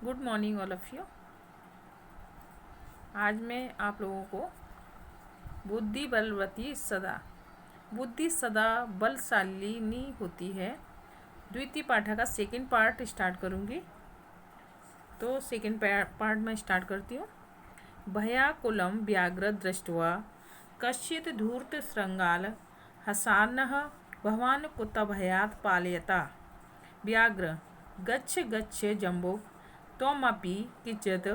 Good morning all of you. आज मैं आप लोगों को बुद्धि सदा बलशालिनी होती है द्वितीय पाठ का सेकंड पार्ट स्टार्ट करूँगी। तो सेकंड पार्ट में स्टार्ट करती हूँ। भयाकुलं व्याघ्र दृष्ट्वा कश्चित् धूर्त श्रृंगाल हसान्नः भवान् कुत भयात् पालयता। व्याघ्र गच्छ गच्छ जम्बो त्वमपि किञ्चित्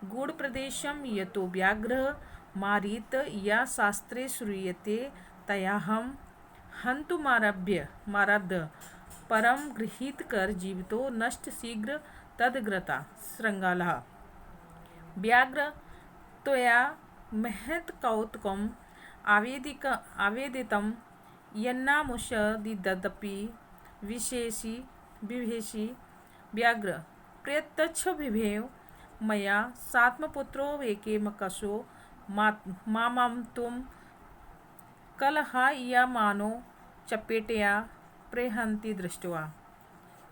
गूढप्रदेशं यतो व्याघ्रः मारीत या शास्त्रे श्रूयते तयाहं हन्तुमारभ्य परं गृहीतकर जीवितो नष्ट शीघ्र तदग्रता श्रृंगालः। व्याघ्र त्वया महत् कौतुकम् आवेदितं यन्नामुष्यदिदपि विभेषि। व्याघ्र प्रत्यक्षविभेव मया सात्मपुत्रो वेकेमकशो मामन्तुं कलहायमानो चपेटया प्रेहन्ति दृष्ट्वा।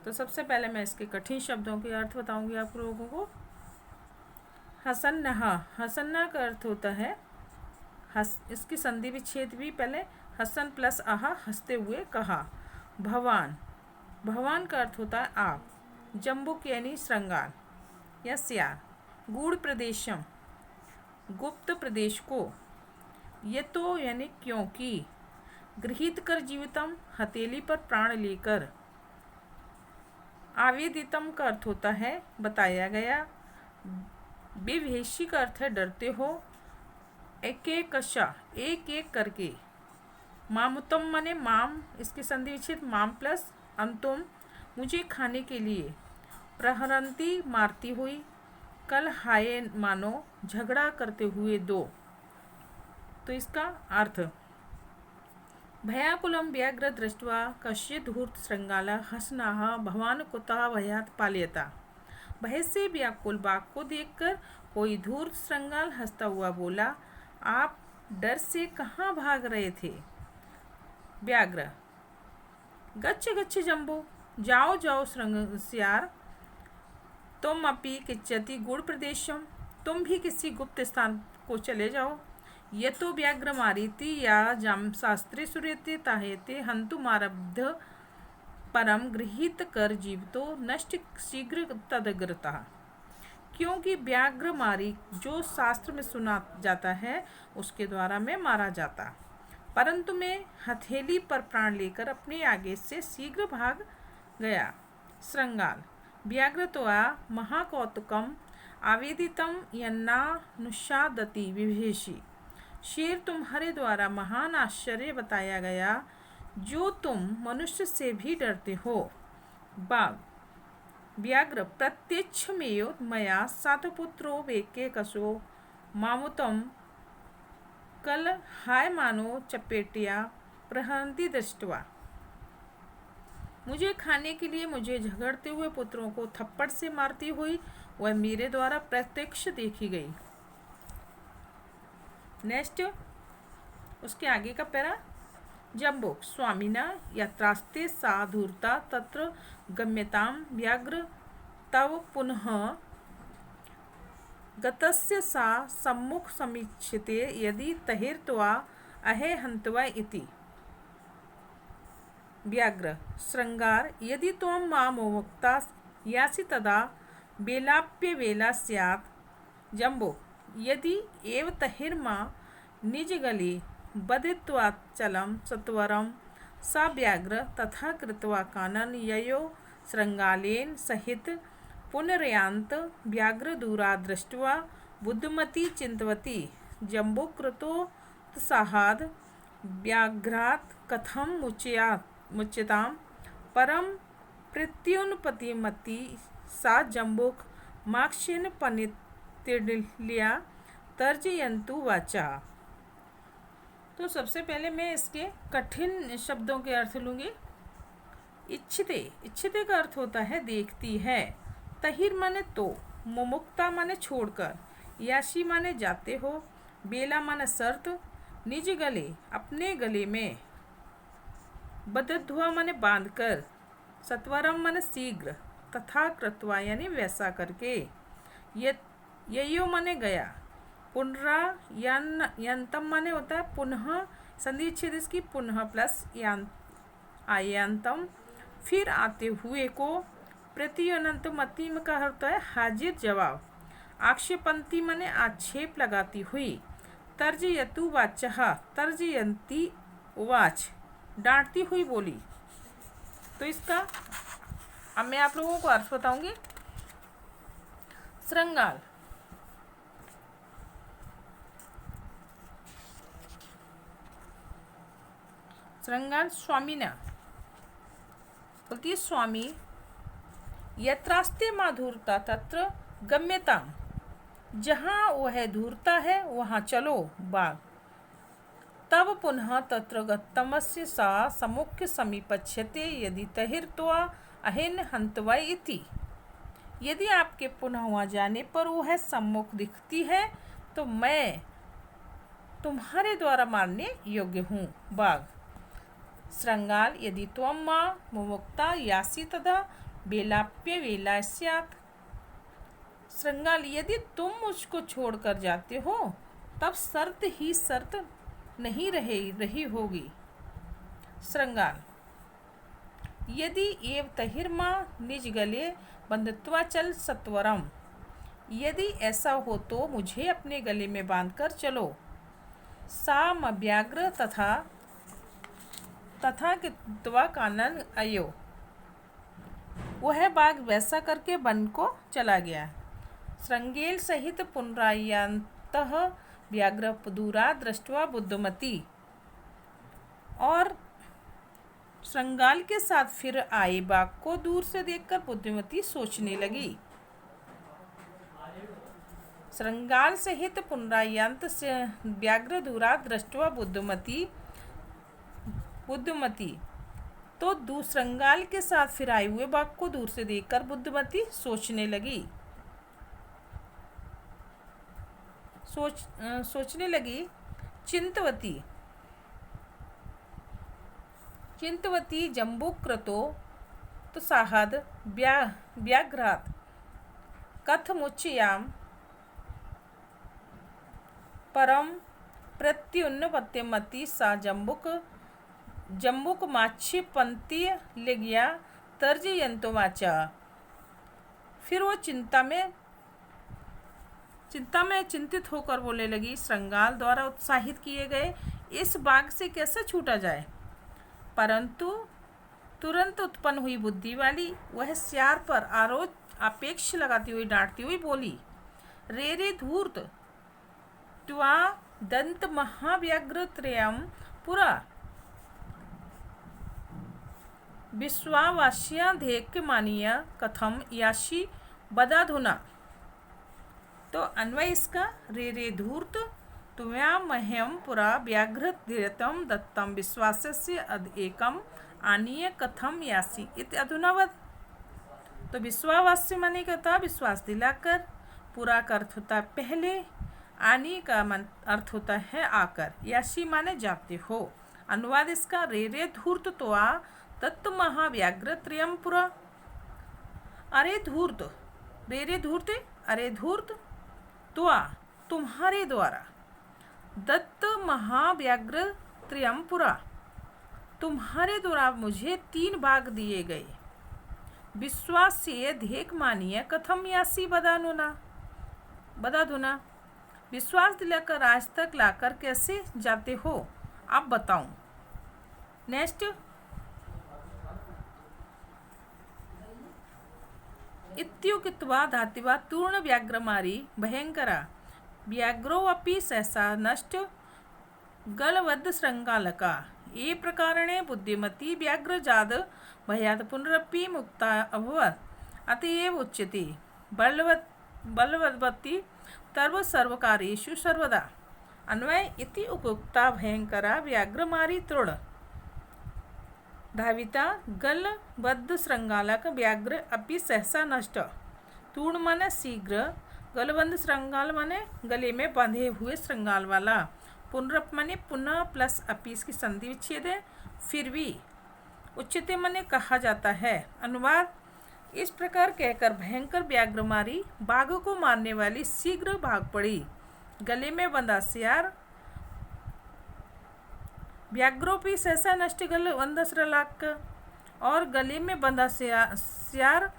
तो सबसे पहले मैं इसके कठिन शब्दों के अर्थ बताऊंगी आप लोगों को। हसन्नहा, हसन्ना का अर्थ होता है इसकी संधि विच्छेद भी पहले हसन प्लस आहा हंसते हुए कहा। भवान, भवान का अर्थ होता है आप। जम्बुक यानी श्रृंगार या सियार। गूढ़ प्रदेशम, गुप्त प्रदेश को। ये तो यानी क्योंकि। गृहीत कर जीवितम, हथेली पर प्राण लेकर। आवेदितम का अर्थ होता है बताया गया। विभेषी का अर्थ है डरते हो। एकेकशा, एक एक करके। मामुतम माने माम, इसकी संधि विच्छेद माम प्लस अंतुम, मुझे खाने के लिए। प्रहरंती, मारती हुई। कल हाय मानो, झगड़ा करते हुए दो। तो इसका अर्थ भयाकुलम व्याघ्र दृष्ट्वा कश्चित् धूर्त श्रृंगाल हसनाः भवान् कुतः भयात् पालयता। भय से व्याकुल बाघ को देखकर कोई धूर्त श्रृंगाल हंसता हुआ बोला, आप डर से कहाँ भाग रहे थे। व्याघ्र गच्छ गच्छ जम्बो, जाओ जाओ सियार। तुम अपि किच्चति गूढ़ प्रदेशम, तुम भी किसी गुप्त स्थान को चले जाओ। ये तो व्याघ्र मारीति या जाम शास्त्रे सुरेते ताहेते हंतुमारब्ध परम गृहीत कर जीवतो नष्ट शीघ्र तदग्रता। क्योंकि व्याघ्र मारी जो शास्त्र में सुना जाता है उसके द्वारा मैं मारा जाता, परंतु मैं हथेली पर प्राण लेकर अपने आगे से शीघ्र भाग गया। श्रृंगाल व्याघ्र त्वया महाकौतुकम आवेदितम यन्नानुषादति विभेषि। शेर तुम्हारे द्वारा महान आश्चर्य बताया गया जो तुम मनुष्य से भी डरते हो। बाघ व्याघ्र प्रत्यक्षमेव मया सातपुत्रो वेकेकशो मामुतम कल हाय मानो चपेटिया प्रहरन्ति दृष्ट्वा। मुझे खाने के लिए मुझे झगड़ते हुए पुत्रों को थप्पड़ से मारती हुई वह मेरे द्वारा प्रत्यक्ष देखी गई। नेक्स्ट उसके आगे का पैरा। जम्बुक स्वामिना यत्रास्ते सा धूर्ता तत्र गम्यताम व्याघ्र तव पुनः गतस्य सा सम्मुख समीक्षते यदि तहिर्त्वा अहे हन्त्वा इति। व्याघ्र श्रृंगार यदि त्वं मामुक्ता यासि तदा बेलाप्यवेला स्यात्। जम्बो यदि एव तहिर्मा निजगले बधित्वाचलं सत्वरं सा व्याघ्र तथा कृत्वा कानन ययो श्रृंगालेन सहित पुनरयान्त। व्याघ्र दूरा दृष्ट्वा बुद्धिमती चिन्तवती जम्बो कृतोत्साहाद् व्याघ्रात् कथं मुच्यतां परं प्रत्युन्पतिमती सा जम्बुक माक्षेन पनितिर्ल्या तर्जयन्तु वाचा। तो सबसे पहले मैं इसके कठिन शब्दों के अर्थ लूँगी। इच्छिते, इच्छिते का अर्थ होता है देखती है। तहिर माने तो, मुमुक्ता माने छोड़कर, याशी माने जाते हो, बेला माने शर्त, निज गले अपने गले में, बद्धध्वा माने बांधकर, सत्वरम माने शीघ्र, तथा कृत्वा यानी वैसा करके। ययो माने गया, पुनरा यंतम माने होता है पुनः, संधि विच्छेद इसकी पुनः प्लस आयंतम, फिर आते हुए को। प्रति मति में का होता है हाजिर जवाब। आक्षेपंती माने आक्षेप लगाती हुई। तर्जयतु वाचः, तर्जयंती उवाच, डांटती हुई बोली। तो इसका अब मैं आप लोगों को अर्थ बताऊंगी। श्रृंगाल, श्रृंगाल स्वामिना बोलती है स्वामी, यत्रास्ते माधुरता तत्र गम्यता, जहाँ वह धूर्ता है वहाँ चलो बाग। तब पुनः तत्र गतमस्य सा समुख्य समीपच्छते यदि तहिर्त्वा अहिन हंतवा इति। यदि आपके पुनः वहाँ जाने पर वह सम्मुख दिखती है तो मैं तुम्हारे द्वारा मारने योग्य हूँ बाघ। श्रृंगाल, यदि त्वं मां मुमुक्ता यासि तदा बेलाप्य वेला स्यात्। श्रृंगाल, यदि तुम मुझको छोड़कर जाते हो तब शर्त ही शर्त नहीं रही होगी। श्रृंगाल, यदि एव तहिर्मा निज गले बंधत्वा चल सत्वरम, यदि ऐसा हो तो मुझे अपने गले में बांधकर चलो। साम व्याघ्र तथा कित्वा कानन अयो, वह बाघ वैसा करके वन को चला गया। श्रृंगेल सहित पुनरायंतः व्याघ्र दूरा दृष्ट्वा बुद्धमती, और श्रृंगाल के साथ फिर आए बाघ को दूर से देखकर बुद्धिमती सोचने लगी। श्रृंगाल सहित पुनरायंत से व्याघ्र दूरा दृष्ट्वा बुद्धमती, तो श्रृंगाल के साथ फिर आए हुए बाघ को दूर से देखकर बुद्धिमती सोचने लगी। सोचने लगी। चिंतवती जम्बुक्रतो तो साहद व्याघ्रात कथमुच्चयाम परम प्रत्युन्नपत्यमति सा जम्बुक माछी पंक्ति ले गया तर्जयंतो वाचा। फिर वो चिंता में चिंतित होकर बोलने लगी, श्रृंगाल द्वारा उत्साहित किए गए इस बाघ से कैसे छूटा जाए। परंतु तुरंत उत्पन्न हुई बुद्धि वाली वह श्यार पर आपेक्ष लगाती हुई डांटती हुई बोली, रे धूर्त त्वा दंत महाव्याघ्र त्रयम पुरा विश्वावास्या धेक्य मानिया कथम याशी बदाधुना। तो अन्वय इसका, रे धूर्त त्वया मह्यम पुरा व्याघ्र धीरतम दत्तम विश्वासस्य एकम आनीय कथम यासी इति अधुनावत। तो विश्वावास्य माने कहता विश्वास दिलाकर, पूरा का अर्थ होता है पहले, आनी का अर्थ होता है आकर, याशी माने जाते हो। अनुवाद इसका, रे धूर्त त्वा तत्व महाव्याघ्र त्रयम पुरा। अरे धूर्त, रे धूर्त, अरे धूर्त, त्वा तुम्हारे द्वारा, दत्त महाव्याघ्र त्रयम पुरा तुम्हारे द्वारा मुझे 3 बाघ दिए गए। विश्वास से धेक मानिए कथम यासी बदाधुना, विश्वास दिलाकर आज तक लाकर कैसे जाते हो आप बताऊं। नेक्स्ट, इत्युक्त्वा धातिवा तूर्ण व्याघ्रमारी भयंकरा व्याघ्रो अपि सहसा नष्ट गलवद्ध श्रृंगालका। ये प्रकारणे बुद्धिमती व्याघ्रजाद भयात् पुनरपि मुक्ता अभवत्। अतएव उच्यते बलवती सर्वकार्येषु सर्वदा। अन्वय, इति उक्ता भयंकरा व्याघ्रमारी तृण धाविता गलबद्ध श्रृंगालक व्याघ्र अपि सहसा नष्ट। तूर्ण माने शीघ्र, गलबद्ध श्रृंगाल माने गले में बांधे हुए श्रृंगाल वाला, पुनरप माने पुनः प्लस अपि इसकी संधि विच्छेद है, फिर भी। उच्यते माने कहा जाता है। अनुवाद, इस प्रकार कहकर भयंकर व्याघ्र मारी बाघ को मारने वाली शीघ्र भाग पड़ी। गले में बंधा सियार व्याघ्रोपी सहसा नष्ट गल वंदस्रलाक, और गले में बंधा सियार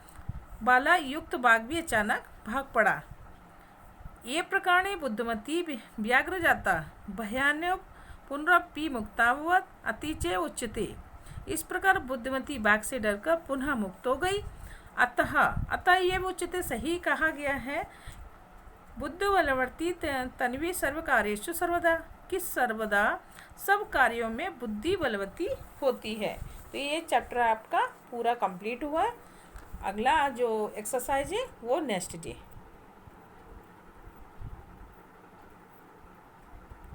बाला युक्त बाघ भी अचानक भाग पड़ा। ये प्रकारे बुद्धिमती व्याघ्र जाता भयानक पुनरपि मुक्तावत अतिचय उच्यते। इस प्रकार बुद्धिमती बाघ से डरकर पुनः मुक्त हो गई। अतः ये उच्यते सही कहा गया है बुद्ध बलवर्ती तन्वी सर्व कार्येषु सर्वदा, कि सर्वदा सब कार्यों में बुद्धि बलवती होती है। तो ये चैप्टर आपका पूरा कंप्लीट हुआ। अगला जो एक्सरसाइज है वो नेक्स्ट डे।